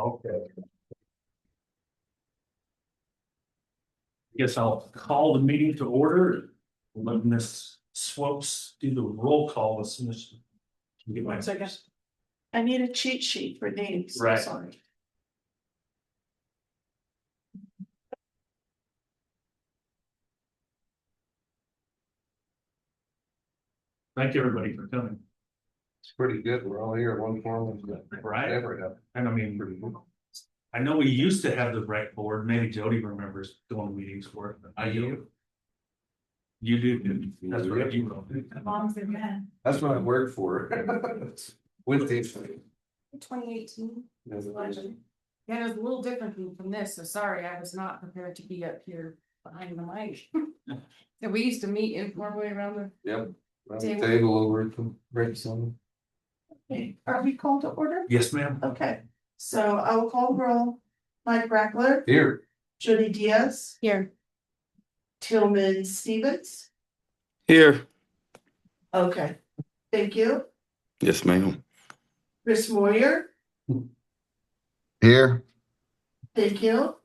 Okay. Guess I'll call the meeting to order. Let Miss Swopes do the roll call as soon as she can get my Second. I need a cheat sheet for names. Right. Sorry. Thank you, everybody, for coming. It's pretty good. We're all here at one form. Right. Never And I mean, I know we used to have the rec board. Maybe Jody remembers going meetings for it. But I do. You do. That's right. You will. Mom's again. That's what I worked for. With these. 2018 was election. Yeah, it was a little different from this, so sorry, I was not prepared to be up here behind the mic. So we used to meet informally around the. Yep. Round the table over at the break zone. Okay, are we called to order? Yes, ma'am. Okay, so I will call roll. Mike Brackler, Here. Jody Diaz, Here. Tillman Stevens. Here. Okay, thank you. Yes, ma'am. Chris Moyer, Here. thank you.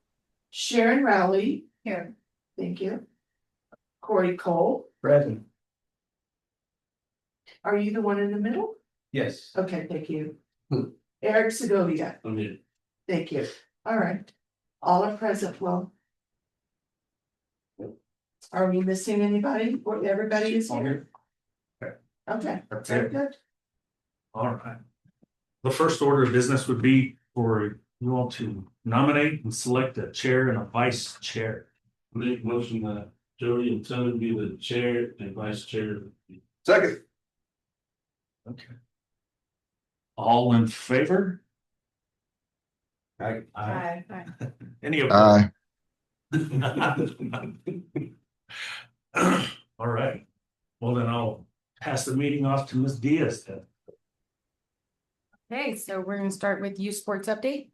Sharon Rowley, Here. thank you. Corey Cole, Present. are you the one in the middle? Yes. Okay, thank you. Eric Segovia, I'm here. thank you. All right, all are present. Well, are we missing anybody? Or everybody is here? Okay, very good. All right. The first order of business would be for you all to nominate and select a chair and a vice chair. Make motion that Jody and Tony be the chair and vice chair. Second. Okay. All in favor? Aye. Hi. Any opposed? All right. Well, then I'll pass the meeting off to Ms. Diaz then. Okay, so we're gonna start with youth sports update.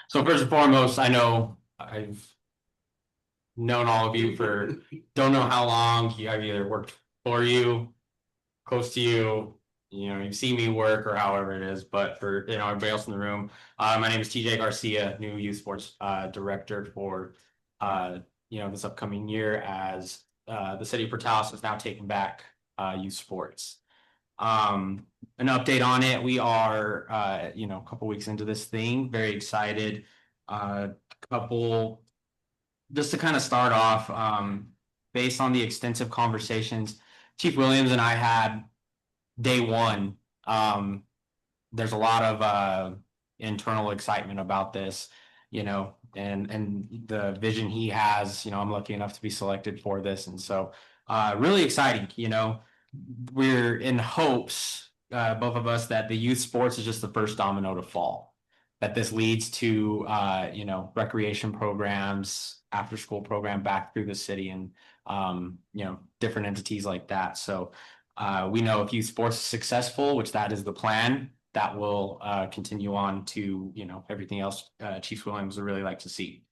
So first and foremost, I know I've known all of you for don't know how long. I've either worked for you, close to you, you've seen me work or however it is, but for everybody else in the room, my name is TJ Garcia, new youth sports director for this upcoming year as the city of Portales has now taken back youth sports. An update on it. We are a couple weeks into this thing, very excited. Just to kind of start off, based on the extensive conversations Chief Williams and I had day one, there's a lot of internal excitement about this, and the vision he has. I'm lucky enough to be selected for this, and so really exciting. We're in hopes, both of us, that the youth sports is just the first domino to fall, that this leads to recreation programs, after school program back through the city, and different entities like that. So we know if youth sports is successful, which that is the plan, that will continue on to everything else Chief Williams would really like to see.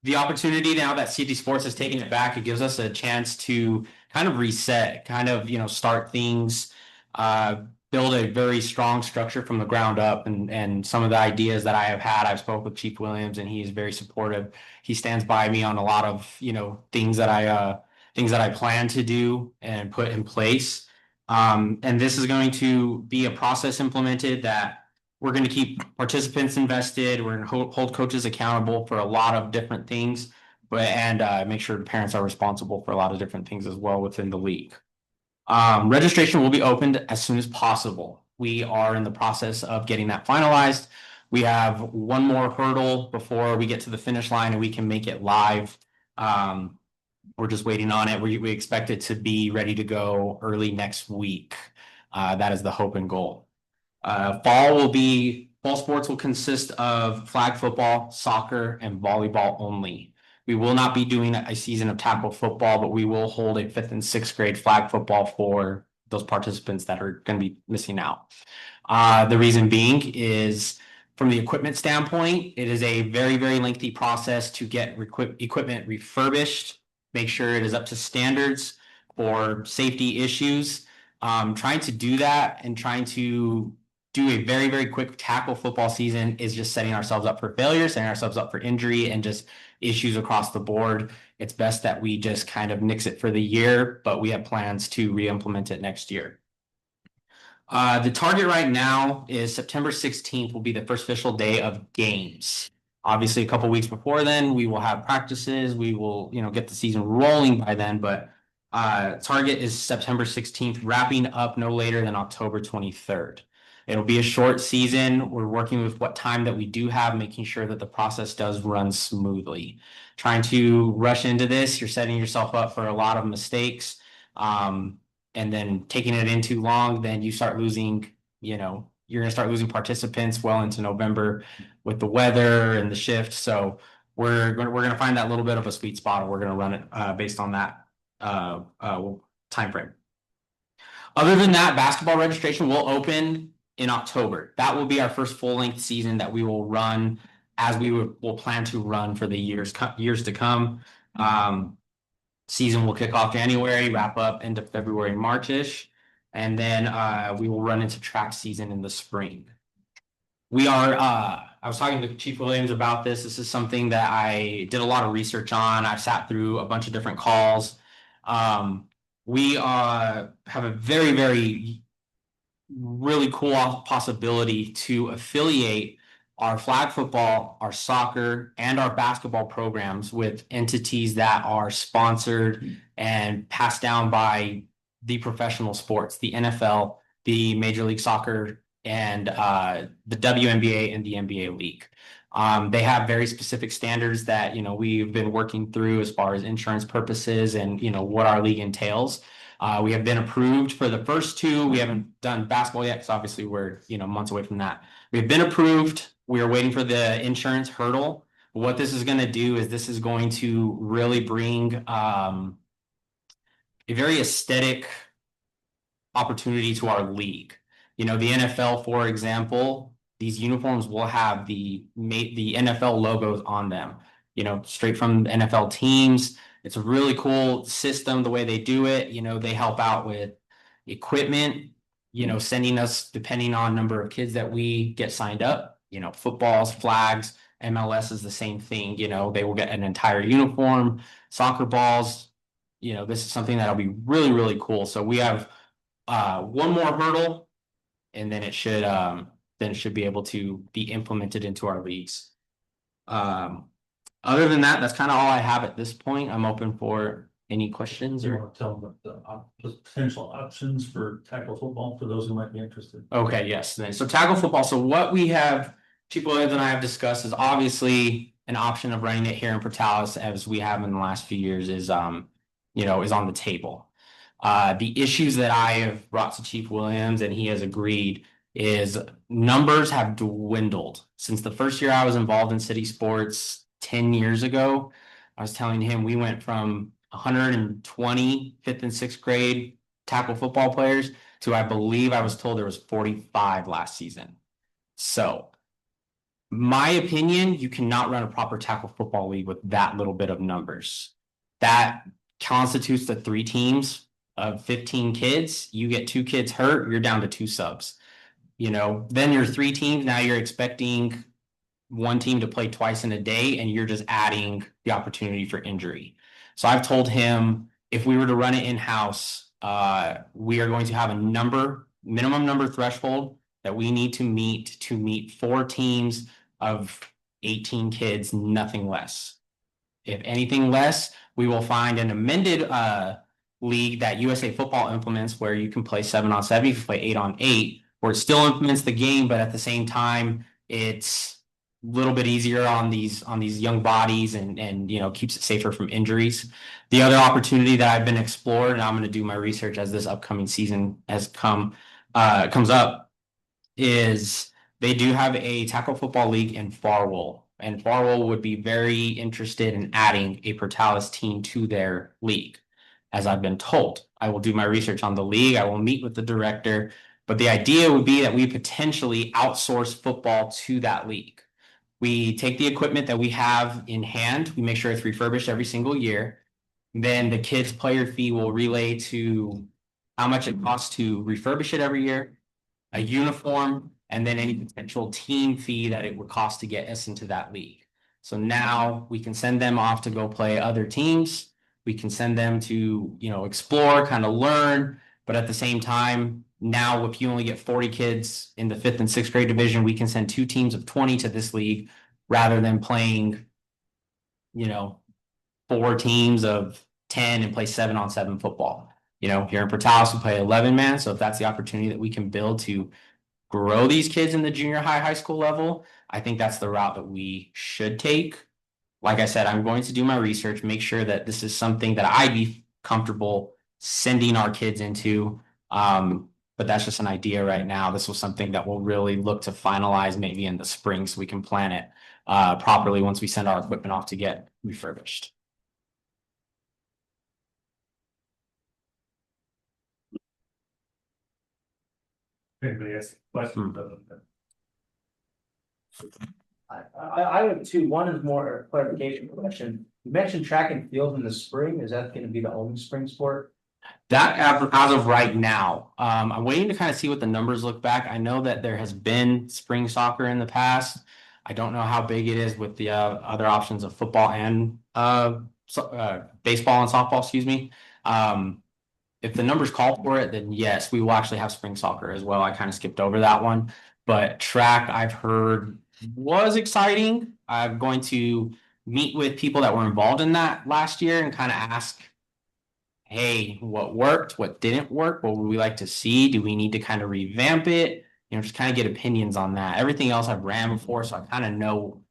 The opportunity now that CT Sports has taken it back, it gives us a chance to kind of reset, start things, build a very strong structure from the ground up. And some of the ideas that I have had, I've spoke with Chief Williams and he is very supportive. He stands by me on a lot of, things that I plan to do and put in place. And this is going to be a process implemented that we're going to keep participants invested. We're going to hold coaches accountable for a lot of different things, and make sure the parents are responsible for a lot of different things as well within the league. Registration will be opened as soon as possible. We are in the process of getting that finalized. We have one more hurdle before we get to the finish line and we can make it live. We're just waiting on it. We expect it to be ready to go early next week. That is the hope and goal. Fall sports will consist of flag football, soccer, and volleyball only. We will not be doing a season of tackle football, but we will hold a 5th and 6th grade flag football for those participants that are going to be missing out. The reason being is, from the equipment standpoint, it is a very, very lengthy process to get equipment refurbished, make sure it is up to standards for safety issues. Trying to do that and trying to do a very, very quick tackle football season is just setting ourselves up for failure, setting ourselves up for injury and just issues across the board. It's best that we just kind of nix it for the year, but we have plans to re-implement it next year. The target right now is September 16th will be the first official day of games. Obviously, a couple weeks before then, we will have practices. We will, get the season rolling by then, but target is September 16th, wrapping up no later than October 23rd. It'll be a short season. We're working with what time that we do have, making sure that the process does run smoothly. Trying to rush into this, you're setting yourself up for a lot of mistakes. And then taking it in too long, then you start losing, you're going to start losing participants well into November with the weather and the shift. So we're going to find that little bit of a sweet spot, and we're going to run it based on that time frame. Other than that, basketball registration will open in October. That will be our first full-length season that we will run as we will plan to run for the years to come. Season will kick off January, wrap up end of February, March-ish, and then we will run into track season in the spring. We are, I was talking to Chief Williams about this. This is something that I did a lot of research on. I've sat through a bunch of different calls. We have a very, very really cool possibility to affiliate our flag football, our soccer, and our basketball programs with entities that are sponsored and passed down by the professional sports, the NFL, the Major League Soccer, and the WNBA and the NBA League. They have very specific standards that, we've been working through as far as insurance purposes and, what our league entails. We have been approved for the first two. We haven't done basketball yet because obviously we're, months away from that. We've been approved. We are waiting for the insurance hurdle. What this is going to do is this is going to really bring a very aesthetic opportunity to our league. The NFL, for example, these uniforms will have the NFL logos on them, straight from NFL teams. It's a really cool system, the way they do it. They help out with equipment, sending us, depending on number of kids that we get signed up, footballs, flags. MLS is the same thing. They will get an entire uniform, soccer balls. This is something that'll be really, really cool. So we have one more hurdle, and then it should be able to be implemented into our leagues. Other than that, that's kind of all I have at this point. I'm open for any questions You or. want to tell them the potential options for tackle football for those who might be interested? Okay, yes. So tackle football. So what we have, Chief Williams and I have discussed is obviously an option of running it here in Portales as we have in the last few years is on the table. The issues that I have brought to Chief Williams and he has agreed is numbers have dwindled since the first year I was involved in city sports 10 years ago. I was telling him we went from 120 fifth and sixth grade tackle football players to, I believe I was told there was 45 last season. So my opinion, you cannot run a proper tackle football league with that little bit of numbers. That constitutes the 3 teams of 15 kids. You get 2 kids hurt, you're down to 2 subs. Then you're 3 teams. Now you're expecting one team to play twice in a day, and you're just adding the opportunity for injury. So I've told him if we were to run it in-house, we are going to have a minimum number threshold that we need to meet 4 teams of 18 kids, nothing less. If anything less, we will find an amended league that USA Football implements where you can play 7-on-7, you can play 8-on-8, where it still implements the game, but at the same time, it's a little bit easier on these young bodies and keeps it safer from injuries. The other opportunity that I've been explored, and I'm going to do my research as this upcoming season comes up, is they do have a tackle football league in Farwell, and Farwell would be very interested in adding a Portales team to their league. As I've been told, I will do my research on the league. I will meet with the director, but the idea would be that we potentially outsource football to that league. We take the equipment that we have in hand. We make sure it's refurbished every single year. Then the kids' player fee will relay to how much it costs to refurbish it every year, a uniform, and then any potential team fee that it would cost to get us into that league. So now we can send them off to go play other teams. We can send them to, explore, kind of learn, but at the same time, now if you only get 40 kids in the 5th and 6th grade division, we can send 2 teams of 20 to this league rather than playing, 4 teams of 10 and play 7-on-7 football. Here in Portales, we play 11-man. So if that's the opportunity that we can build to grow these kids in the junior high school level, I think that's the route that we should take. Like I said, I'm going to do my research, make sure that this is something that I'd be comfortable sending our kids into. But that's just an idea right now. This was something that we'll really look to finalize maybe in the spring so we can plan it properly once we send our equipment off to get refurbished. Anybody has questions? I would too. One is more a clarification question. You mentioned track and field in the spring. Is that gonna be the only spring sport? That as of right now, I'm waiting to kind of see what the numbers look back. I know that there has been spring soccer in the past. I don't know how big it is with the other options of football and baseball and softball, excuse me. If the numbers call for it, then yes, we will actually have spring soccer as well. I kind of skipped over that one, but track I've heard was exciting. I'm going to meet with people that were involved in that last year and kind of ask, hey, what worked, what didn't work, what would we like to see? Do we need to kind of revamp it? Just kind of get opinions on that. Everything else I've ran before, so I kind of know,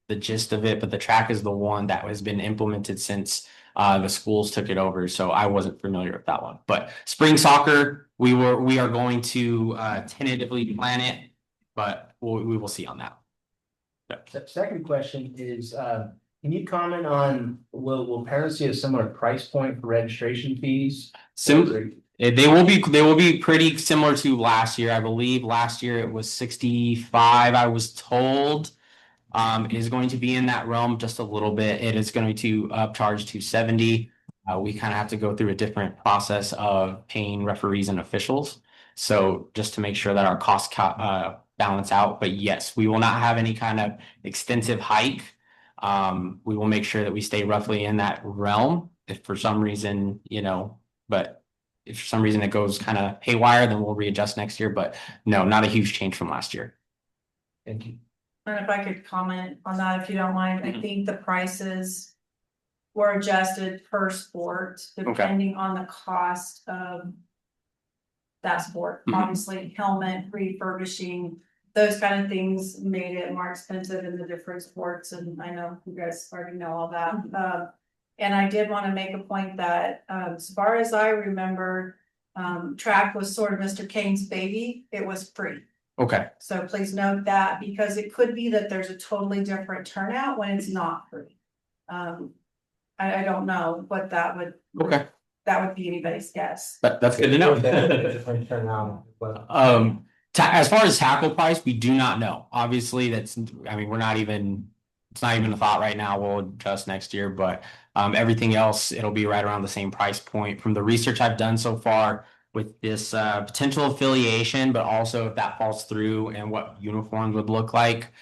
the gist of it, but the track is the one that has been implemented since the schools took it over, so I wasn't familiar with that one. But spring soccer, we are going to tentatively plan it, but we will see on that. Second question is, can you comment on, will parents see a similar price point for registration fees? They will be pretty similar to last year. I believe last year it was 65, I was told. It is going to be in that realm just a little bit. It is going to upcharge to 70. We kind of have to go through a different process of paying referees and officials. So just to make sure that our costs balance out. But yes, we will not have any kind of extensive hike. We will make sure that we stay roughly in that realm. If for some reason, but if for some reason it goes kind of haywire, then we'll readjust next year. But no, not a huge change from last year. Thank you. And if I could comment on that, if you don't mind, I think the prices were adjusted per sport, depending on the cost of that sport. Obviously, helmet, refurbishing, those kind of things made it more expensive in the different sports, and I know you guys already know all that. And I did want to make a point that, as far as I remember, track was sort of Mr. Kane's baby. It was free. Okay. So please note that, because it could be that there's a totally different turnout when it's not free. I don't know what that would. Okay. That would be anybody's guess. That's good to know. Different turnout, but- As far as tackle price, we do not know. Obviously, it's not even a thought right now. We'll adjust next year, but everything else, it'll be right around the same price point. From the research I've done so far with this potential affiliation, but also if that falls through and what uniforms would look like,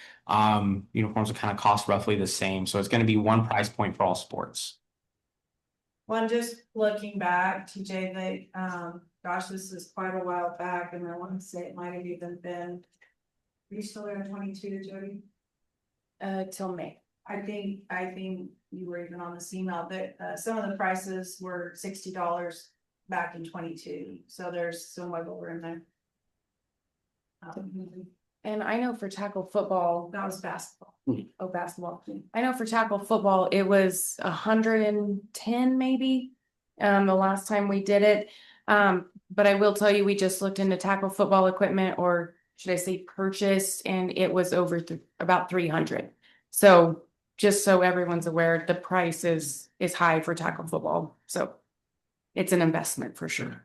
uniforms will kind of cost roughly the same. So it's going to be one price point for all sports. Well, I'm just looking back, TJ, gosh, this is quite a while back, and I want to say it might have even been. Are you still there in 22, Jody? Till May. I think you were even on this email, that some of the prices were $60 back in 22, so there's some wiggle room there. And I know for tackle football, That was basketball. oh, basketball. I know for tackle football, it was 110 maybe, the last time we did it. But I will tell you, we just looked into tackle football equipment, or should I say purchased, and it was over about 300. So just so everyone's aware, the price is high for tackle football. So it's an investment for sure.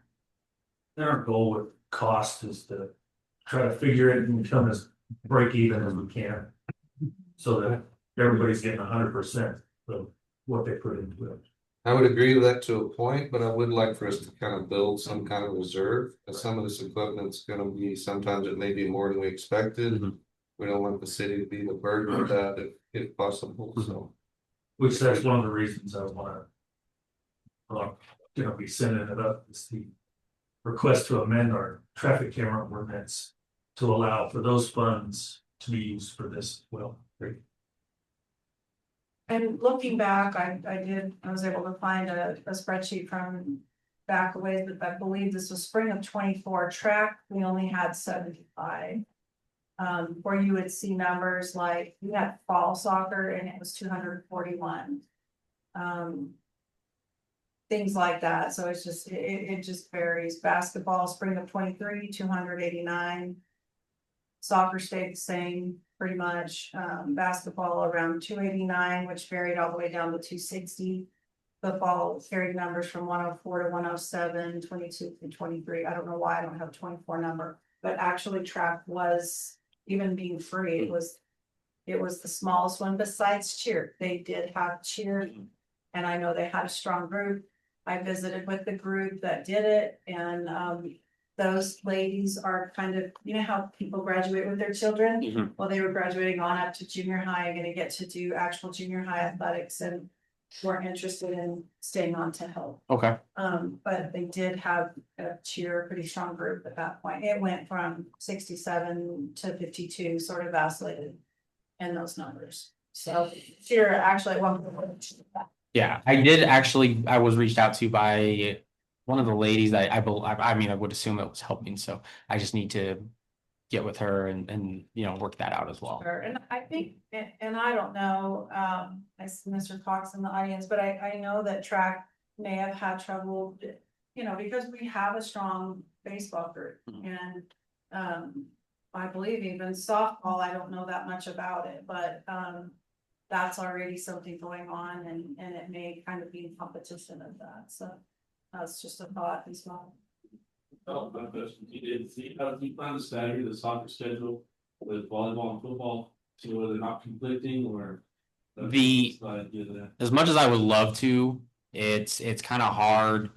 And our goal with cost is to try to figure it and become as break even as we can. So that everybody's getting 100% of what they put into it. I would agree with that to a point, but I would like for us to kind of build some kind of reserve. As some of this equipment's gonna be, sometimes it may be more than we expected. Mhm. We don't want the city to be the burden of that if possible, so. Which that's one of the reasons I wanna. Gonna be sending it up, is the request to amend our traffic camera ordinance to allow for those funds to be used for this as well. And looking back, I was able to find a spreadsheet from back a ways, but I believe this was spring of 24 track, we only had 75. Where you would see numbers like, we had fall soccer and it was 241. Things like that, so it's just, it just varies. Basketball, spring of 23, 289. Soccer stayed the same, pretty much. Basketball around 289, which varied all the way down to 260. Football carried numbers from 104 to 107, 22 to 23. I don't know why I don't have a 24 number, but actually track was, even being free, it was the smallest one besides cheer. They did have cheer, and I know they had a strong group. I visited with the group that did it, and those ladies are kind of, you know how people graduate with their children? Mhm. Well, they were graduating on up to junior high and gonna get to do actual junior high athletics and weren't interested in staying on to help. Okay. But they did have a cheer, pretty strong group at that point. It went from 67 to 52, sort of vacillated in those numbers. So cheer actually at one point. Yeah, I was reached out to by one of the ladies that I mean, I would assume it was helping, so I just need to get with her and work that out as well. Sure, and I think, and I don't know, I see Mr. Cox in the audience, but I know that track may have had trouble, because we have a strong baseball group and, I believe even softball, I don't know that much about it, but, that's already something going on and it may kind of be in competition of that, so that's just a thought as well. Oh, my question, how do you plan to stagger the soccer schedule with volleyball and football, so whether they're not conflicting or? As much as I would love to, it's kind of hard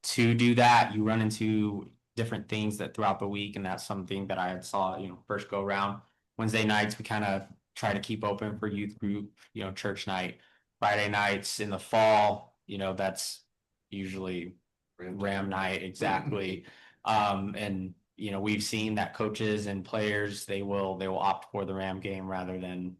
to do that. You run into different things that throughout the week, and that's something that I had saw, first go around. Wednesday nights, we kind of try to keep open for youth group, church night. Friday nights in the fall, that's usually Ram night, exactly. And we've seen that coaches and players, they will opt for the Ram game rather than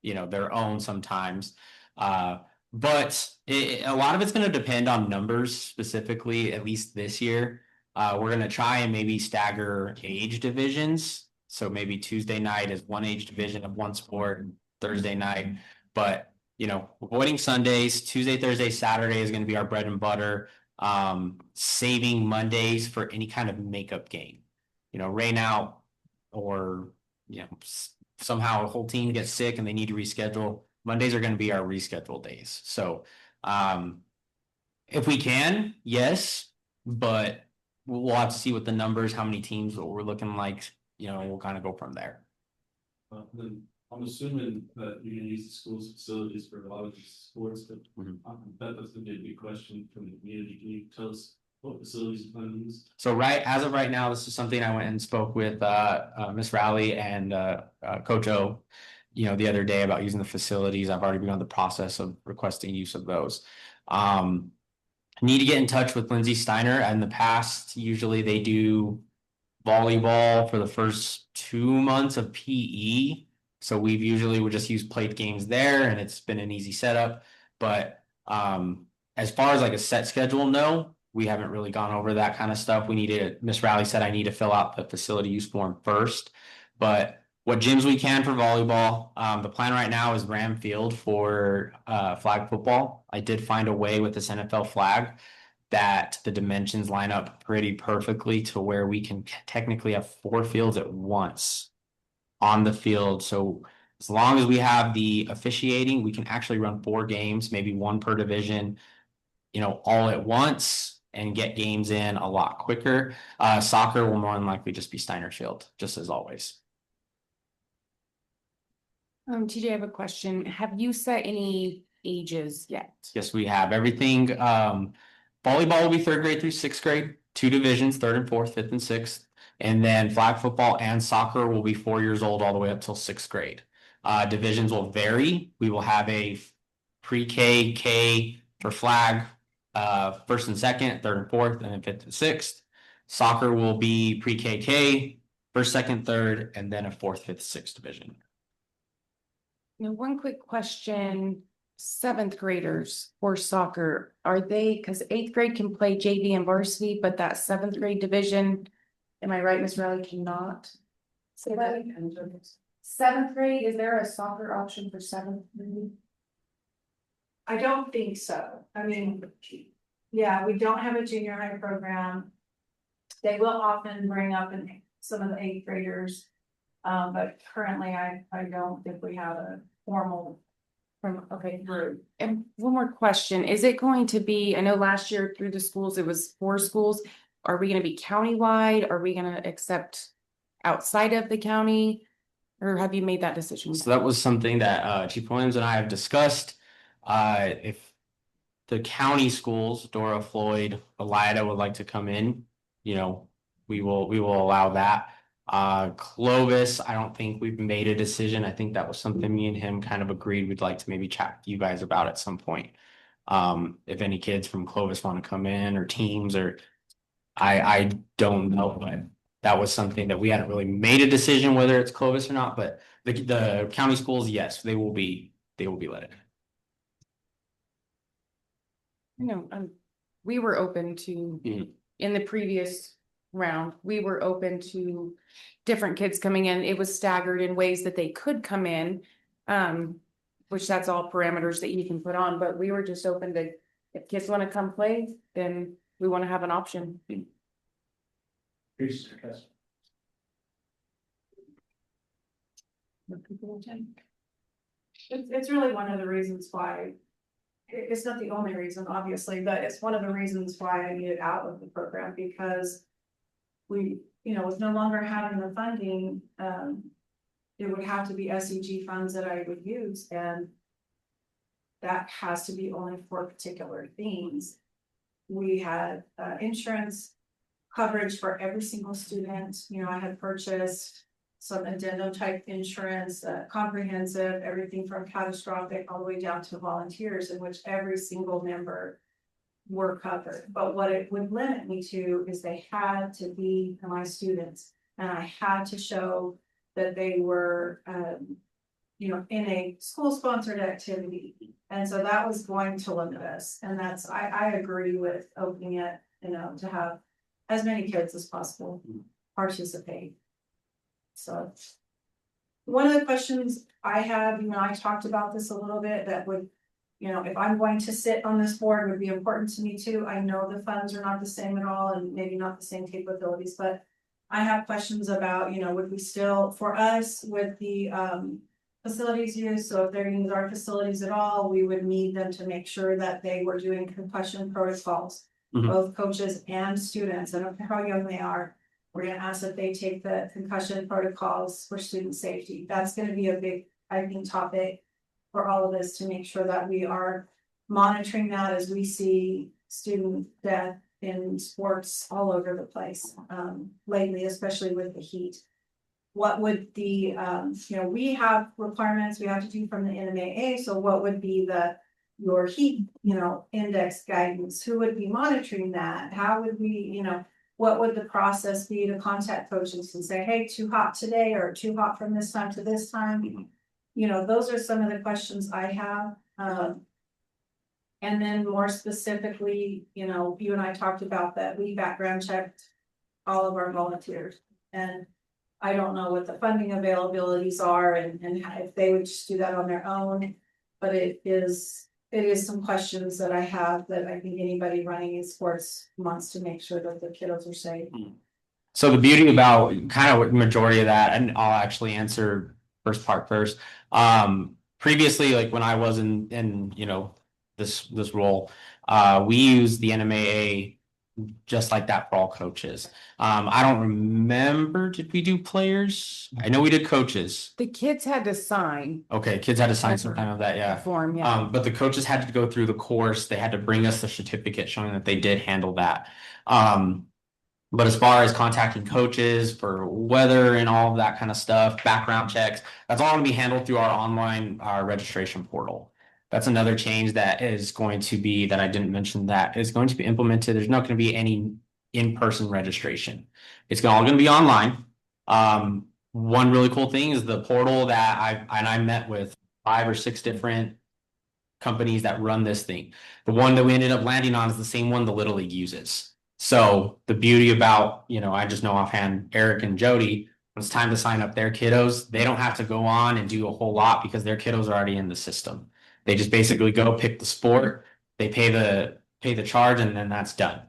their own sometimes. But a lot of it's going to depend on numbers specifically, at least this year. We're going to try and maybe stagger age divisions. So maybe Tuesday night is one age division of one sport, Thursday night. But, avoiding Sundays, Tuesday, Thursday, Saturday is going to be our bread and butter. Saving Mondays for any kind of makeup game, rain out or, somehow a whole team gets sick and they need to reschedule. Mondays are going to be our rescheduled days. So, if we can, yes, but we'll have to see what the numbers, how many teams, what we're looking like, we'll kind of go from there. Then I'm assuming that you're gonna use the school's facilities for a lot of these sports, but that's gonna be a big question from the community. Can you tell us what facilities you plan to use? So as of right now, this is something I went and spoke with Miss Rowley and Coach O, the other day about using the facilities. I've already begun the process of requesting use of those. Need to get in touch with Lindsay Steiner. In the past, usually they do volleyball for the first 2 months of PE. So would just use plate games there, and it's been an easy setup. But as far as like a set schedule, no, we haven't really gone over that kind of stuff. Miss Rowley said I need to fill out the facility use form first. But what gyms we can for volleyball. The plan right now is Ram Field for flag football. I did find a way with this NFL flag that the dimensions line up pretty perfectly to where we can technically have 4 fields at once on the field. So as long as we have the officiating, we can actually run 4 games, maybe 1 per division, all at once and get games in a lot quicker. Soccer will more than likely just be Steiner Field, just as always. TJ, I have a question. Have you set any ages yet. Yes, we have everything. Volleyball will be third grade through sixth grade, two divisions, third and fourth, fifth and sixth. And then flag football and soccer will be 4 years old all the way up till sixth grade. Divisions will vary. We will have a pre-K, K for flag, first and second, third and fourth, and then fifth and sixth. Soccer will be pre-K, K, first, second, third, and then a fourth, fifth, sixth division. Now, one quick question, seventh graders for soccer, are they, because eighth grade can play JV and varsity, but that seventh grade division, am I right, Ms. Riley, cannot? Say that again. Seventh grade, is there a soccer option for seventh grade? I don't think so. I mean, yeah, we don't have a junior high program. They will often bring up some of the eighth graders. But currently I don't think we have a formal group. And one more question, is it going to be, I know last year through the schools, it was 4 schools. Are we gonna be countywide? Are we gonna accept outside of the county? Or have you made that decision? So that was something that Chief Williams and I have discussed. If the county schools, Dora, Floyd, Elida would like to come in, you know, we will allow that. Clovis, I don't think we've made a decision. I think that was something me and him kind of agreed we'd like to maybe chat with you guys about at some point. If any kids from Clovis want to come in or teams or I don't know, but that was something that we hadn't really made a decision whether it's Clovis or not, but the county schools, yes, they will be let in. You know, we were open to, in the previous round, we were open to different kids coming in. It was staggered in ways that they could come in. Which that's all parameters that you can put on, but we were just open to, if kids want to come play, then we want to have an option. It's really one of the reasons why, it's not the only reason, obviously, but it's one of the reasons why I needed out of the program, because we, with no longer having the funding, it would have to be SEG funds that I would use, and that has to be only for particular things. We had insurance coverage for every single student. I had purchased some addendum type insurance, comprehensive, everything from catastrophic all the way down to volunteers, in which every single member were covered. But what it would limit me to is they had to be my students, and I had to show that they were, in a school sponsored activity. And so that was going to limit us. And I agree with opening it, to have as many kids as possible participate. So one of the questions I have, I talked about this a little bit, that would, if I'm going to sit on this board, would be important to me too. I know the funds are not the same at all, and maybe not the same capabilities, but I have questions about, would we still, for us, with the facilities use, so if they're using our facilities at all, we would need them to make sure that they were doing concussion protocols, both coaches and students. I don't care how young they are. We're gonna ask that they take the concussion protocols for student safety. That's gonna be a big, I think, topic for all of us, to make sure that we are monitoring that as we see student death in sports all over the place lately, especially with the heat. What would the, we have requirements we have to do from the NMAA, so what would be your heat, index guidance? Who would be monitoring that? How would we, what would the process be to contact coaches and say, hey, too hot today, or too hot from this time to this time? Those are some of the questions I have. And then more specifically, you and I talked about that we background checked all of our volunteers, and I don't know what the funding availabilities are and if they would just do that on their own, but it is some questions that I have that I think anybody running in sports wants to make sure that the kiddos are safe. So the beauty about kind of what majority of that, and I'll actually answer first part first. Previously, like when I was in this role, we used the NMAA just like that for all coaches. I don't remember, did we do players? I know we did coaches. The kids had to sign Okay, kids had to sign some kind of that, a yeah. form, yeah. But the coaches had to go through the course. They had to bring us the certificate showing that they did handle that. But as far as contacting coaches for weather and all of that kind of stuff, background checks, that's all gonna be handled through our online registration portal. That's another change that is going to be, that I didn't mention, that is going to be implemented. There's not gonna be any in-person registration. It's all gonna be online. One really cool thing is the portal that I met with 5 or 6 different companies that run this thing. The one that we ended up landing on is the same one the Little League uses. So the beauty about, I just know offhand, Eric and Jody, when it's time to sign up their kiddos, they don't have to go on and do a whole lot because their kiddos are already in the system. They just basically go pick the sport, they pay the charge, and then that's done.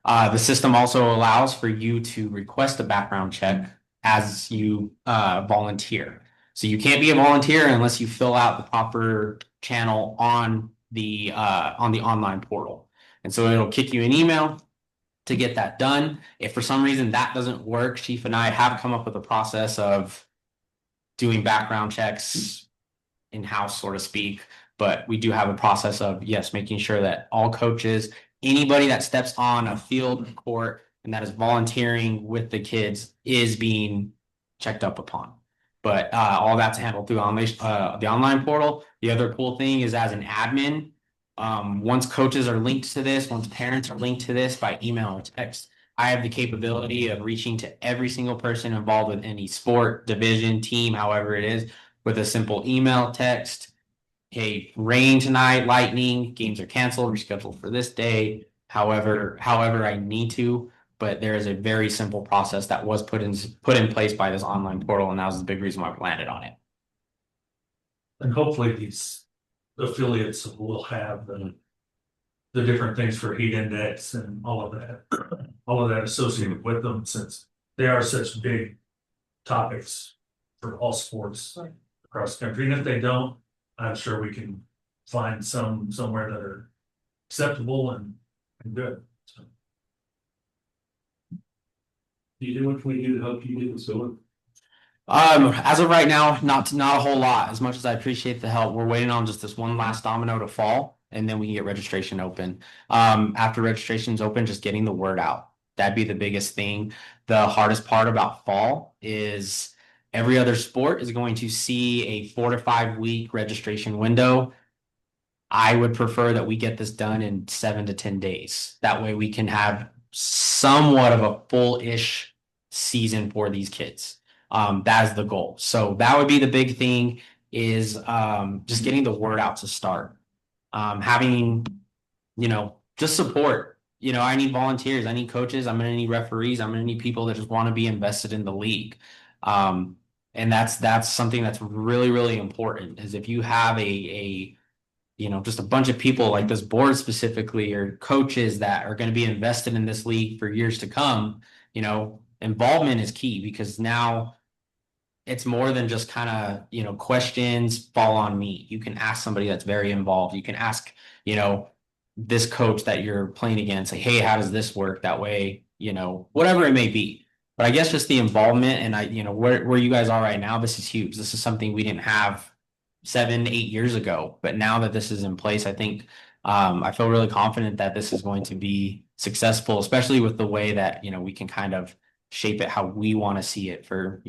The system also allows for you to request a background check as you volunteer. So you can't be a volunteer unless you fill out the proper channel on the online portal. And so it'll kick you an email to get that done. If for some reason that doesn't work, Chief and I have come up with a process of doing background checks in-house, so to speak. But we do have a process of, yes, making sure that all coaches, anybody that steps on a field court and that is volunteering with the kids is being checked up upon. But all that's handled through the online portal. The other cool thing is, as an admin, once coaches are linked to this, once parents are linked to this by email or text, I have the capability of reaching to every single person involved with any sport, division, team, however it is, with a simple email, text. Hey, rain tonight, lightning, games are canceled, rescheduled for this day. However I need to, but there is a very simple process that was put in place by this online portal, and that was the big reason why we landed on it. And hopefully these affiliates will have the different things for heat index and all of that associated with them, since they are such big topics for all sports across the country. And if they don't, I'm sure we can find somewhere that are acceptable and good. So. Do you know what can we do to help you get this going? As of right now, not a whole lot. As much as I appreciate the help, we're waiting on just this one last domino to fall, and then we can get registration open. After registration's open, just getting the word out. That'd be the biggest thing. The hardest part about fall is every other sport is going to see a 4 to 5 week registration window. I would prefer that we get this done in 7 to 10 days. That way we can have somewhat of a full-ish season for these kids. That is the goal. So that would be the big thing, is just getting the word out to start. Having, just support. I need volunteers, I need coaches, I'm gonna need referees, I'm gonna need people that just want to be invested in the league. And that's something that's really, really important, is if you have just a bunch of people like this board specifically, or coaches that are going to be invested in this league for years to come, involvement is key, because now it's more than just kind of, questions fall on me. You can ask somebody that's very involved. You can ask, this coach that you're playing against, say, hey, how does this work? That way, whatever it may be. But I guess just the involvement, and where you guys are right now, this is huge. This is something we didn't have 7, 8 years ago. But now that this is in place, I think I feel really confident that this is going to be successful, especially with the way that, we can kind of shape it how we want to see it for,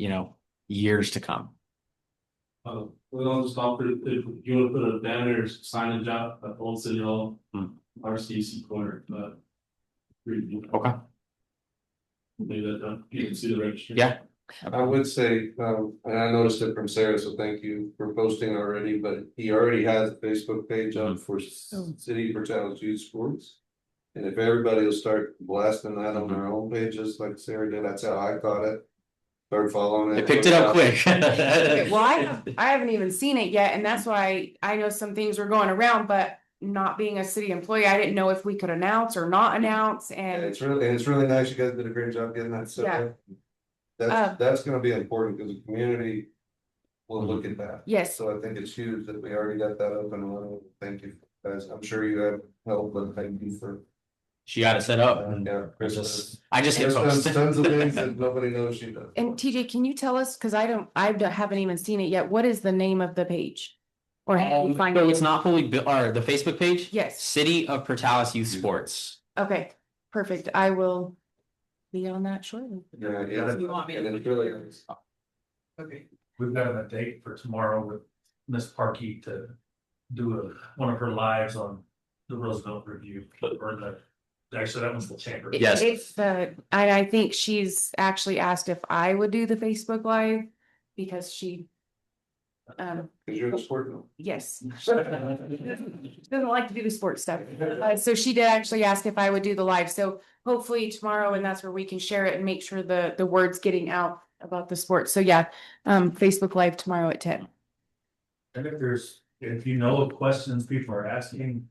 years to come. We'll just offer, if you want to put a banner signage up at Old City Hall, RCC corner, Okay. maybe that you can see the registry. Yeah. I would say, and I noticed it from Sarah, so thank you for posting already, but he already has a Facebook page up for City for Challenge Youth Sports. And if everybody will start blasting that on their own pages like Sarah did, that's how I caught it. Start following it. It picked it up quick. Okay, well, I haven't even seen it yet, and that's why I know some things were going around, but not being a city employee, I didn't know if we could announce or not announce, And and it's really nice. You guys did a great job getting that set up. That's gonna be important, because the community will look at that. yes, So I think it's huge that we already got that open and running. Thank you, guys. I'm sure you have help, but thank you for she got it set up and Yeah, Chris does. I just hit Chris post. does tons of things that nobody knows she does. And TJ, can you tell us, cause I haven't even seen it yet, what is the name of the page? Or have you find So it? it's not fully built, or the Facebook page? Yes. City of Portales Youth Sports. Okay, perfect, I will be on that shortly. Yeah, You want me to- and it's really. Okay. We've got a date for tomorrow with Miss Parkey to do one of her lives on the Roosevelt Review, or actually, that was the chamber. Yes. It's I think she's actually asked if I would do the Facebook Live, because she. Cause you're the sport now. Yes. She doesn't like to do the sports stuff. So she did actually ask if I would do the live. So hopefully tomorrow, and that's where we can share it and make sure the word's getting out about the sports. So yeah, Facebook Live tomorrow at 10. And if you know of questions people are asking,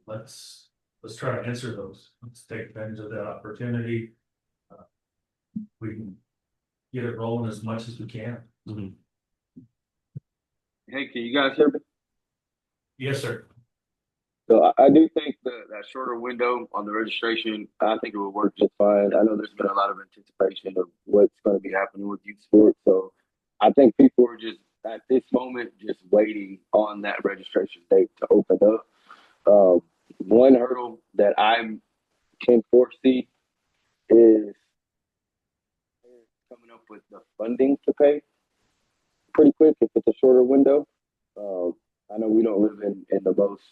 let's try to answer those. Let's take advantage of that opportunity. We can get it rolling as much as we can. Hey, can you guys hear me? Yes, sir. So I do think that shorter window on the registration, I think it would work just fine. I know there's been a lot of anticipation of what's going to be happening with youth sports. So I think people are just at this moment just waiting on that registration date to open up. One hurdle that I can foresee is coming up with the funding to pay pretty quick if it's a shorter window. I know we don't live in the most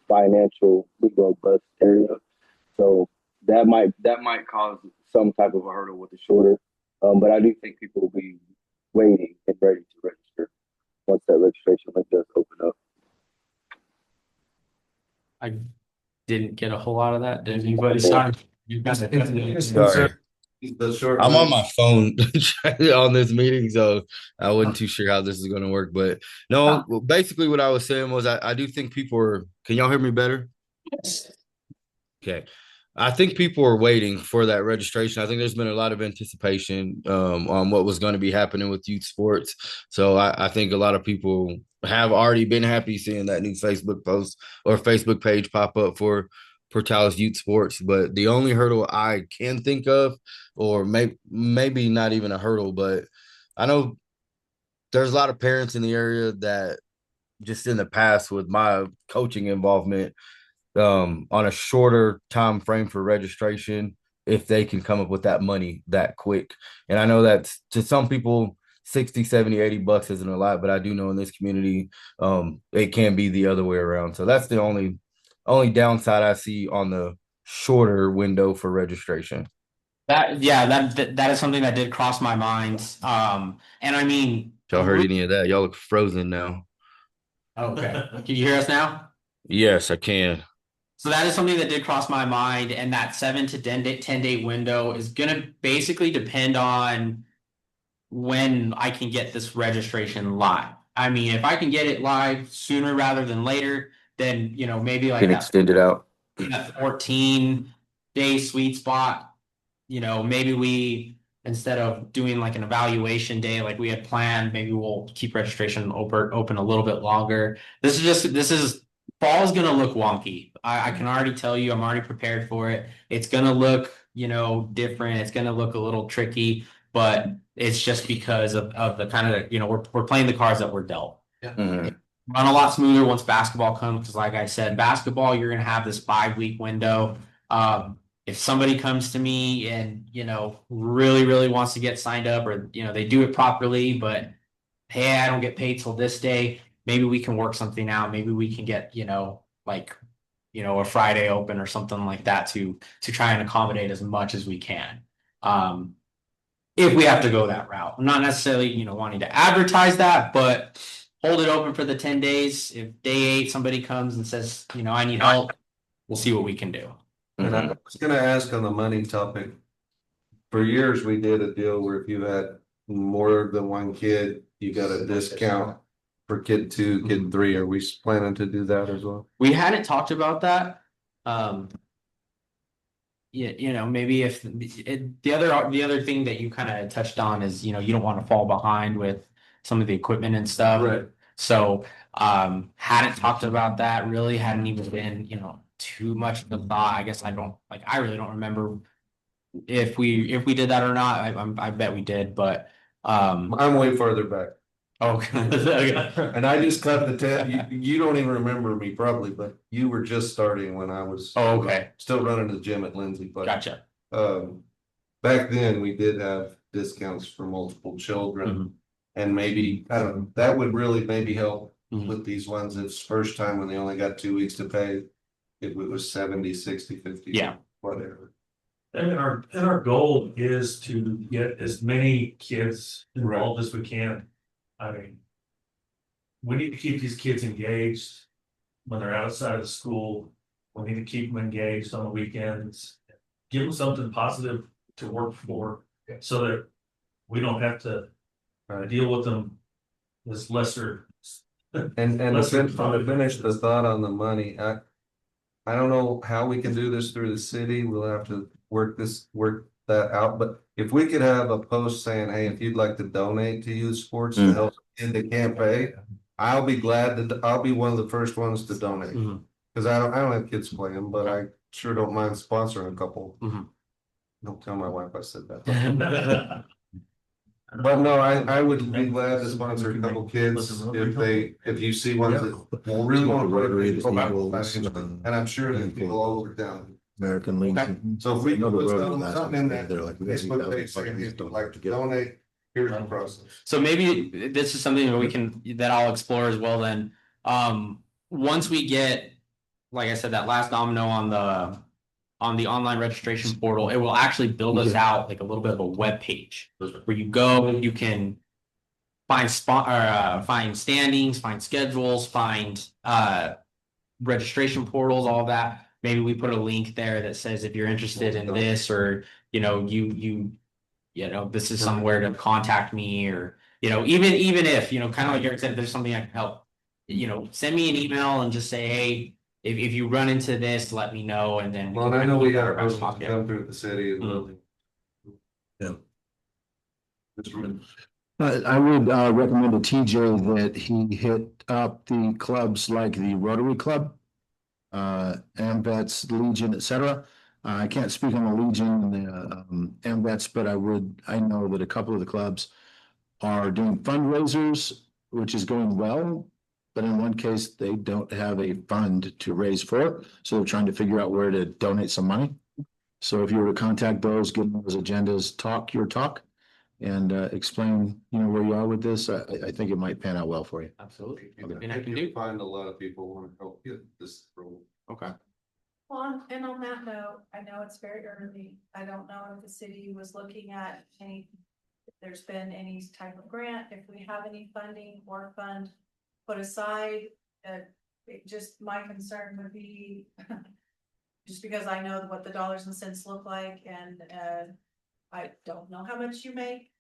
financially robust area, so that might cause some type of a hurdle with the shorter. But I do think people will be waiting and ready to register once that registration link does open up. I didn't get a whole lot of that. Did anybody? Sorry. You guys. Sorry. The short. I'm on my phone on this meeting, so I wasn't too sure how this is going to work. But no, basically what I was saying was I do think people are. Can y'all hear me better? Yes. Okay. I think people are waiting for that registration. I think there's been a lot of anticipation on what was going to be happening with youth sports. So I think a lot of people have already been happy seeing that new Facebook post or Facebook page pop up for Portales Youth Sports. But the only hurdle I can think of, or maybe not even a hurdle, but I know there's a lot of parents in the area that just in the past with my coaching involvement, on a shorter time frame for registration, if they can come up with that money that quick. And I know that's to some people 60, 70, $80 isn't a lot, but I do know in this community it can be the other way around. So that's the only downside I see on the shorter window for registration. That is something that did cross my mind. And I mean, Y'all heard any of that? Y'all look frozen now. okay. Can you hear us now? Yes, I can. So that is something that did cross my mind, and that 7 to 10 day window is gonna basically depend on when I can get this registration live. I mean, if I can get it live sooner rather than later, then maybe like Can extend it out. that 14-day sweet spot. Maybe we, instead of doing like an evaluation day like we had planned, maybe we'll keep registration open a little bit longer. This is fall is gonna look wonky. I can already tell you, I'm already prepared for it. It's gonna look, different. It's gonna look a little tricky, but it's just because of the kind of, we're playing the cards that we're dealt. Mhm. Run a lot smoother once basketball comes, because like I said, basketball, you're gonna have this 5-week window. If somebody comes to me and, really, really wants to get signed up, or, they do it properly, but hey, I don't get paid till this day, maybe we can work something out. Maybe we can get, a Friday open or something like that to try and accommodate as much as we can. If we have to go that route. I'm not necessarily, wanting to advertise that, but hold it open for the 10 days. If day 8 somebody comes and says, I need help, we'll see what we can do. And I was gonna ask on the money topic. For years, we did a deal where if you had more than one kid, you got a discount for kid 2, kid 3. Are we planning to do that as well? We hadn't talked about that. Maybe if the other thing that you kind of touched on is, you don't want to fall behind with some of the equipment and stuff. Right. So Hadn't talked about that really, hadn't even been, you know, too much of a thought. I guess I really don't remember if we did that or not. I bet we did, but I'm way further back. okay. And I just cut the tab. You don't even remember me probably, but you were just starting when I was. Oh, okay. Still running the gym at Lindsay, but. Gotcha. Back then, we did have discounts for multiple children. Mhm. And maybe, I don't know, that would really maybe help Mhm. with these ones. It's first time when they only got 2 weeks to pay. If it was 70, 60, 50. Yeah. Whatever. And our goal is to get as many kids involved as we can. I mean. We need to keep these kids engaged when they're outside of school. We need to keep them engaged on the weekends. Give them something positive to work for so that we don't have to deal with them as lesser. And to finish the thought on the money, I don't know how we can do this through the city. We'll have to work that out. But if we could have a post saying, hey, if you'd like to donate to youth sports to help in the campaign, I'll be one of the first ones to donate. Mhm. Cause I don't have kids playing, but I sure don't mind sponsoring a couple. Mhm. Don't tell my wife I said that. But no, I would be glad to sponsor a couple kids if you see ones that really want to Rotary, the and I'm sure that people all over town. American League. So if we Know can the put road last something in that they're like, we got Facebook 8,000 page saying fucking if you'd don't like to get it. donate, here's the process. So maybe this is something that I'll explore as well then. Once we get, like I said, that last domino on the online registration portal, it will actually build us out like a little bit of a web page where you go, you can find find standings, find schedules, find registration portals, all of that. Maybe we put a link there that says if you're interested in this, or you know, you know, this is somewhere to contact me, or you know, even if, you know, kind of like Eric said, if there's something I can help, you know, send me an email and just say, hey, if you run into this, let me know, and then. Well, and I know we got a person to come through the city and really. Yeah. Mr. I would recommend to TJ that he hit up the clubs like the Rotary Club, AMVETS, Legion, etc. I can't speak on the Legion and the AMVETS, but I know that a couple of the clubs are doing fundraisers, which is going well. But in one case, they don't have a fund to raise for, so they're trying to figure out where to donate some money. So if you were to contact those, give them those agendas, talk your talk, and explain, you know, where you are with this, I think it might pan out well for you. Absolutely. Okay. And I can do. Find a lot of people want to help get this through. Okay. Well, and on that note, I know it's very early. I don't know if the city was looking at if there's been any type of grant, if we have any funding or fund put aside. Just my concern would be, just because I know what the dollars and cents look like, and I don't know how much you make.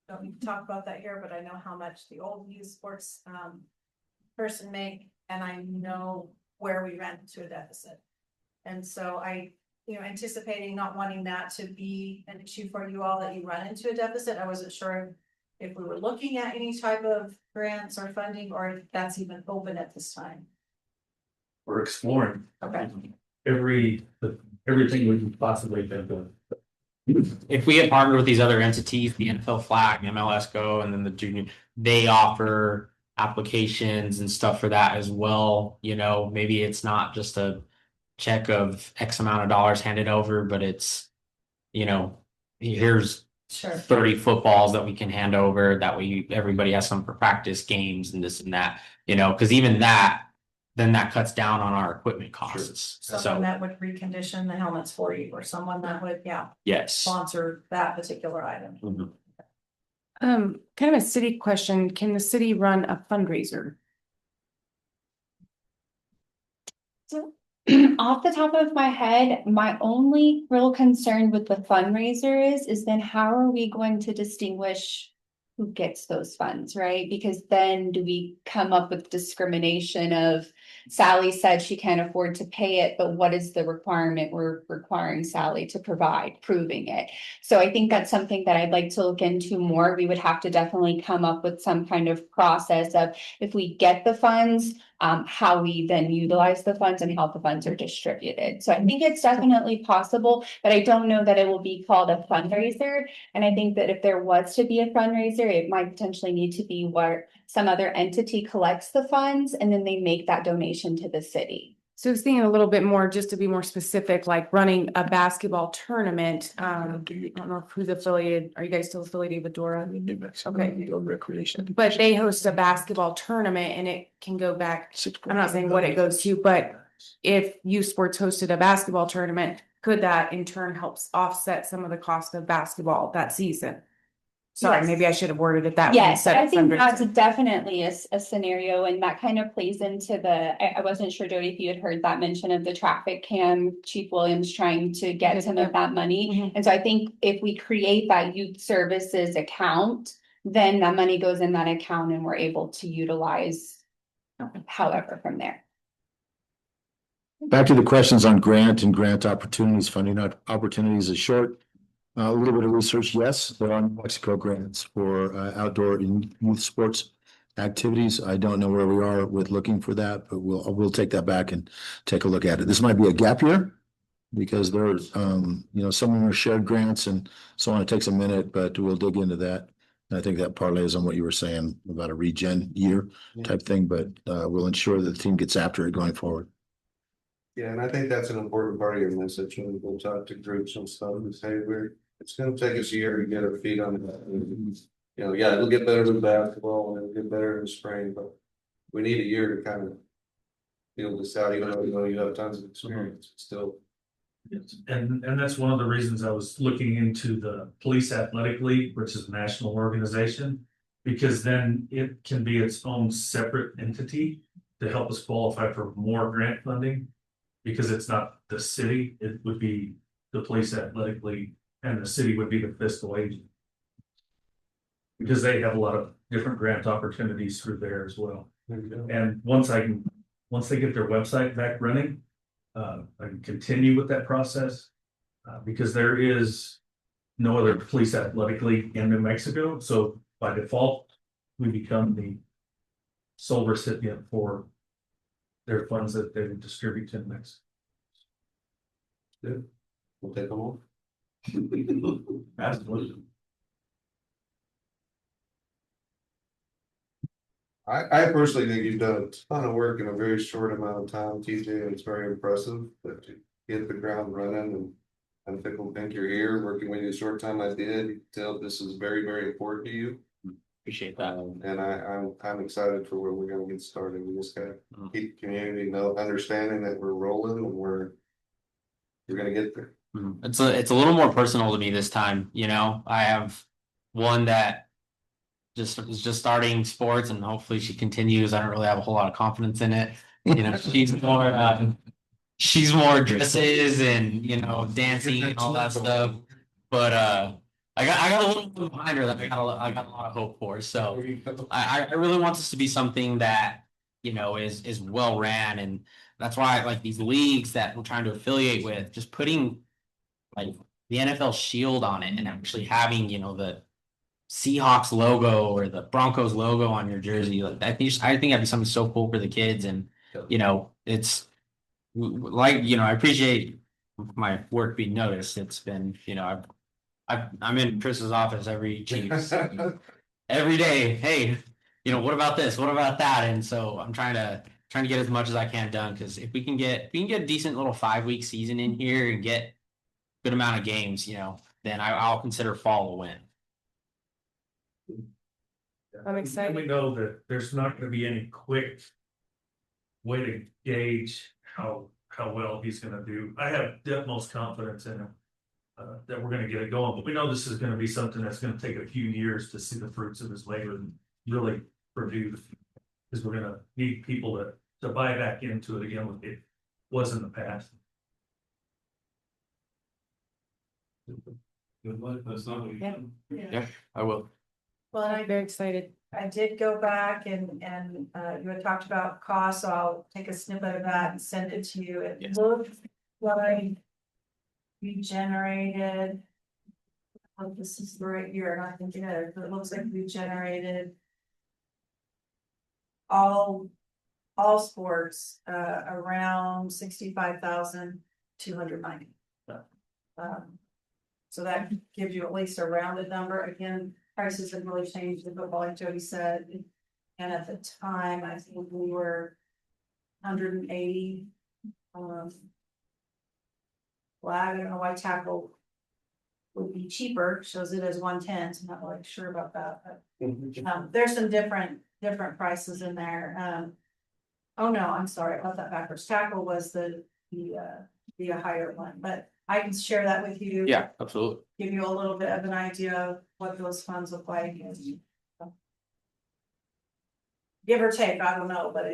Don't need to talk about that here, but I know how much the old youth sports person make, and I know where we ran into a deficit. And so anticipating not wanting that to be an issue for you all, that you run into a deficit. I wasn't sure if we were looking at any type of grants or funding, or if that's even open at this time. We're exploring Okay. everything we can possibly think of. If we had partnered with these other entities, the NFL Flag, MLS Go, and then the junior, they offer applications and stuff for that as well. You know, maybe it's not just a check of X amount of dollars handed over, but it's, you know, here's Sure. 30 footballs that we can hand over. That way everybody has some for practice games and this and that, you know, because even that, then that cuts down on our equipment costs. Someone So, that would recondition the helmets for you, or someone that would, yes. sponsor that particular item. Mhm. Kind of a city question. Can the city run a fundraiser? So off the top of my head, my only real concern with the fundraiser is then how are we going to distinguish who gets those funds, right? Because then do we come up with discrimination of Sally said she can't afford to pay it, but what is the requirement we're requiring Sally to provide, proving it? So I think that's something that I'd like to look into more. We would have to definitely come up with some kind of process of if we get the funds, how we then utilize the funds and how the funds are distributed. So I think it's definitely possible, but I don't know that it will be called a fundraiser. And I think that if there was to be a fundraiser, it might potentially need to be where some other entity collects the funds and then they make that donation to the city. So I was thinking a little bit more, just to be more specific, like running a basketball tournament. I don't know who's affiliated. Are you guys still affiliated with Dora? Okay. Recreation. But they host a basketball tournament and it can go back. I'm not saying what it goes to, but if youth sports hosted a basketball tournament, could that in turn helps offset some of the cost of basketball that season? Sorry, Yes. maybe I should have worded it that way. Yes, instead I of think fundraiser. that's definitely a scenario and that kind of plays into I wasn't sure, Jody, if you had heard that mention of the traffic cam, Chief Williams trying to get some of that money. Mhm. And so I think if we create that youth services account, then that money goes in that account and we're able to utilize however from there. Back to the questions on grant and grant opportunities, funding opportunities is short. A little bit of research, yes, there are New Mexico grants for outdoor and youth sports activities. I don't know where we are with looking for that, but we'll take that back and take a look at it. This might be a gap year because there's, some of them are shared grants and so on. It takes a minute, but we'll dig into that. And I think that parlays on what you were saying about a regen year type thing, but we'll ensure that the team gets after it going forward. Yeah, and I think that's an important part of your message when we go talk to groups and stuff and say it's gonna take us a year to get our feet on that. Yeah, it'll get better with basketball and it'll get better in the spring, but we need a year to kind of feel this out, even though you have tons of experience, still. Yes, and that's one of the reasons I was looking into the Police Athletic League, which is a national organization. Because then it can be its own separate entity to help us qualify for more grant funding. Because it's not the city, it would be the Police Athletic League and the city would be the fiscal agent. Because they have a lot of different grant opportunities through there as well. And once they get their website back running, I can continue with that process. Because there is no other police athletic league in New Mexico, so by default, we become the sole recipient for their funds that they would distribute to New Mexico. Good. We'll take them all. Absolutely. I personally think you've done a ton of work in a very short amount of time, TJ, and it's very impressive that you hit the ground running and people think you're here working with you a short time I did. You can tell this is very, very important to you. Appreciate that. And I'm excited for where we're gonna get started. We just gotta keep the community understanding that we're rolling and we're gonna get there. It's a little more personal to me this time, I have one that is just starting sports and hopefully she continues. I don't really have a whole lot of confidence in it. She's more dresses and dancing and all that stuff. But I got a little bit behind her that I got a lot of hope for. So I really want this to be something that is well ran, and that's why I like these leagues that we're trying to affiliate with, just putting like the NFL shield on it and actually having the Seahawks logo or the Broncos logo on your jersey. Like I think that'd be something so cool for the kids, and it's like I appreciate my work being noticed. It's been I'm in Chris's office every day. Hey, what about this? What about that? And so I'm trying to get as much as I can done, because if we can get a decent little 5-week season in here and get good amount of games, then I'll consider fall a win. I'm excited. And we know that there's not gonna be any quick way to gauge how well he's gonna do. I have the utmost confidence in him. That we're gonna get it going, but we know this is gonna be something that's gonna take a few years to see the fruits of his labor and really produce. Because we're gonna need people to buy back into it again like it was in the past. Good luck. That's not what you. Yeah. Yeah, I will. Well, I'm very excited. I did go back and, you had talked about costs, so I'll take a snippet of that and send it to you. It Yes. looks like we generated. Oh, this is the right year, and I think it is, but it looks like we generated all sports, around 65,290. So that gives you at least a rounded number. Again, prices have really changed in football, like Jody said. And at the time, I think we were 180. Well, I don't know why tackle would be cheaper, shows it as 110, so I'm not really sure about that, but there's some different prices in there. Oh no, I'm sorry, I got that backwards. Tackle was the higher one, but I can share that with you. Yeah, absolutely. Give you a little bit of an idea of what those funds look like. Give or take, I don't know, but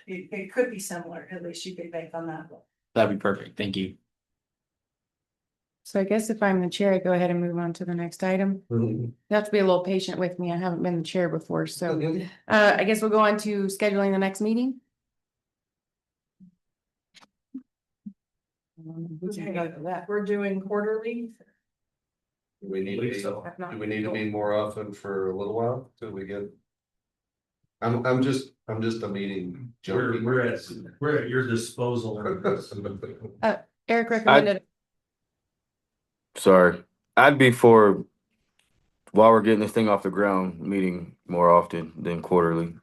it could be similar, at least you could bank on that. That'd be perfect. Thank you. So I guess if I'm the chair, I go ahead and move on to the next item. You have to be a little patient with me. I haven't been the chair before, so I guess we'll go on to scheduling the next meeting. We're doing quarterly. Do we need to be, So, do we need to be more often for a little while till we get? I'm just a meeting joking. we're at your disposal. Eric recommended. Sorry, I'd be for, while we're getting this thing off the ground, meeting more often than quarterly.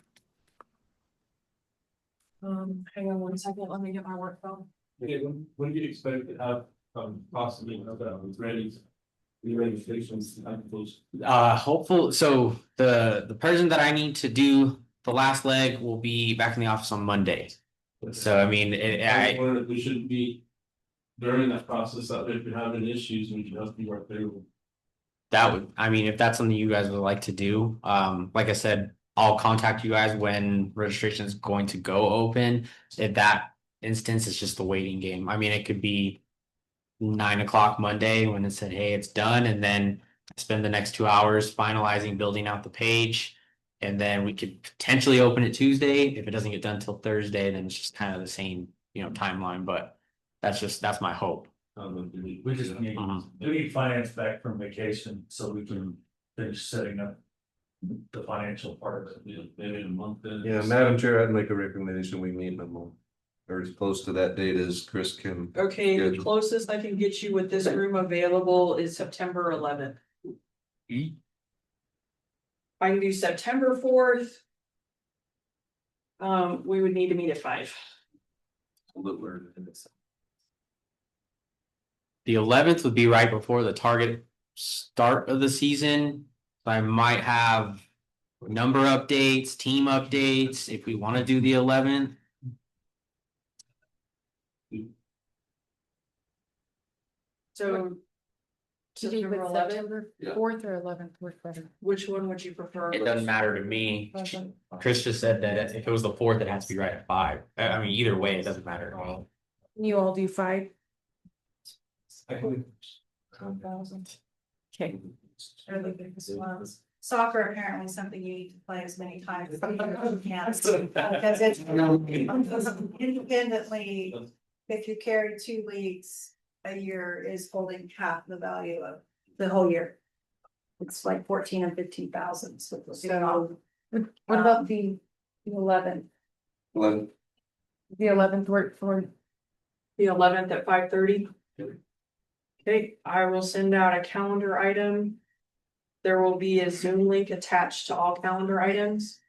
Hang on one second, let me get my work phone. Okay, when do you expect to have, possibly, ready, the registrations and those? Hopeful, so the person that I need to do the last leg will be back in the office on Monday. So I mean, We should be during that process, that if you're having issues, we should have to be right there. that would, I mean, if that's something you guys would like to do, like I said, I'll contact you guys when registration is going to go open. In that instance, it's just a waiting game. I mean, it could be 9 o'clock Monday when it said, hey, it's done, and then spend the next 2 hours finalizing, building out the page. And then we could potentially open it Tuesday. If it doesn't get done till Thursday, then it's just kind of the same, timeline, but that's my hope. We just need, we need finance back from vacation so we can finish setting up the financial part of it. Maybe in a month then. Yeah, Madam Chair, I'd make a recommendation, we meet in a month, or as close to that date as Chris can. Okay, the Good. closest I can get you with this room available is September 11th. I can do September 4th. We would need to meet at 5. The 11th would be right before the target start of the season. I might have number updates, team updates, if we want to do the 11th. So September 11th, September Yeah. 4th or 11th work better. which one would you prefer? It doesn't matter to me. Chris just said that if it was the 4th, it has to be right at 5. I mean, either way, it doesn't matter. You all do 5? Okay. Or the biggest ones. Soccer apparently is something you need to play as many times as you can. Because it's independently, if you carry 2 leagues a year is holding half the value of the whole year. It's like 14 and 15,000. So What about the 11th? Well, The 11th work for, The 11th at 5:30. Okay, I will send out a calendar item. There will be a Zoom link attached to all calendar items.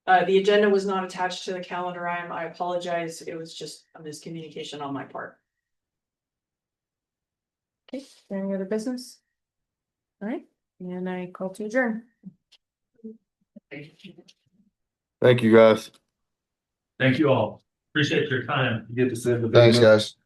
The agenda was not attached to the calendar item. I apologize. It was just a miscommunication on my part. okay, any other business? All right, and I call to adjourn. Thank you, guys. Thank you all. Appreciate your time. you get to send the. Thanks, guys.